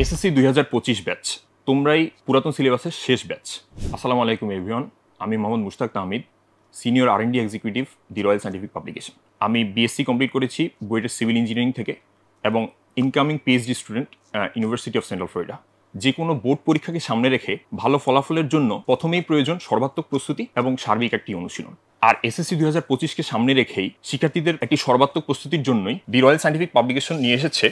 SSC 2025 batch, তোমরাই পুরাতন সিলেবাসের শেষ ব্যাচ। আসসালামু আলাইকুম এভরিওয়ান, আমি Mohammad Mushtaq Tahmid, senior R&D executive, the royal scientific publication. আমি বিএসসি কমপ্লিট করেছি বুয়েটের সিভিল ইঞ্জিনিয়ারিং থেকে এবং incoming PhD student university of central Florida. যে কোনো বোর্ড পরীক্ষাকে সামনে রেখে ভালো ফলাফলের জন্য প্রথমেই প্রয়োজন সর্বাত্মক প্রস্তুতি এবং সার্বিক একটি অনুশীলন। আর এসএসসি 2025কে সামনে রেখেই শিক্ষার্থীদের একটি সর্বাত্মক প্রস্তুতির জন্যই দি রয়্যাল সায়েন্টিফিক পাবলিকেশন নিয়ে এসেছে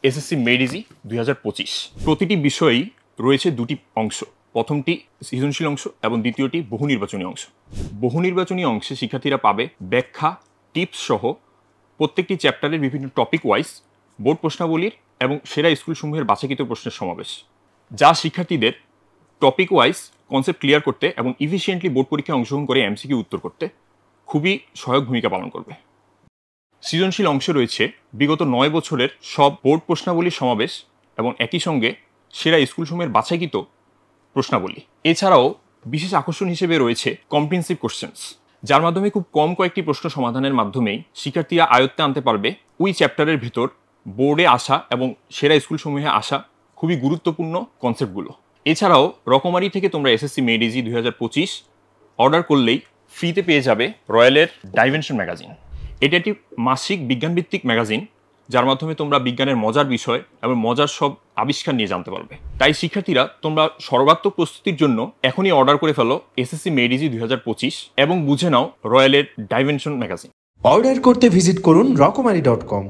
এসএসসি মেড ইজি 2025। প্রতিটি বিষয়েই রয়েছে দুটি অংশ, প্রথমটি সৃজনশীল অংশ এবং দ্বিতীয়টি বহু নির্বাচনী অংশ। বহু নির্বাচনী অংশে শিক্ষার্থীরা পাবে ব্যাখ্যা, টিপস সহ প্রত্যেকটি চ্যাপ্টারের বিভিন্ন টপিক ওয়াইজ বোর্ড প্রশ্নাবলীর এবং সেরা স্কুলসমূহের বাছাইকৃত প্রশ্নের সমাবেশ, যা শিক্ষার্থীদের টপিক ওয়াইজ কনসেপ্ট ক্লিয়ার করতে এবং ইফিসিয়েন্টলি বোর্ড পরীক্ষায় অংশগ্রহণ করে এমসিকিউ উত্তর করতে খুবই সহায়ক ভূমিকা পালন করবে। সৃজনশীল অংশে রয়েছে বিগত 9 বছরের সব বোর্ড প্রশ্নাবলীর সমাবেশ এবং একই সঙ্গে সেরা স্কুলসমূহের বাছাইকৃত প্রশ্নাবলী। এছাড়াও বিশেষ আকর্ষণ হিসেবে রয়েছে কম্প্রিহেনসিভ কোশ্চেন্স, যার মাধ্যমে খুব কম কয়েকটি প্রশ্ন সমাধানের মাধ্যমেই শিক্ষার্থীরা আয়ত্তে আনতে পারবে ওই চ্যাপ্টারের ভেতর বোর্ডে আসা এবং সেরা স্কুলসমূহে আসা খুবই গুরুত্বপূর্ণ কনসেপ্টগুলো। এছাড়াও রকমারি থেকে তোমরা এসএসসি মেড ইজি 2025 অর্ডার করলেই ফ্রিতে পেয়ে যাবে রয়্যালের ডাইমেনশন ম্যাগাজিন। এটি একটি মাসিক বিজ্ঞানভিত্তিক ম্যাগাজিন, যার মাধ্যমে তোমরা বিজ্ঞানের মজার বিষয় এবং মজার সব আবিষ্কার নিয়ে জানতে পারবে। তাই শিক্ষার্থীরা তোমরা সর্বাত্মক প্রস্তুতির জন্য এখনই অর্ডার করে ফেলো এসএসসি মেড ইজি 2025 এবং বুঝে নাও রয়্যালের ডাইমেনশন ম্যাগাজিন। অর্ডার করতে ভিজিট করুন রকমারি.com।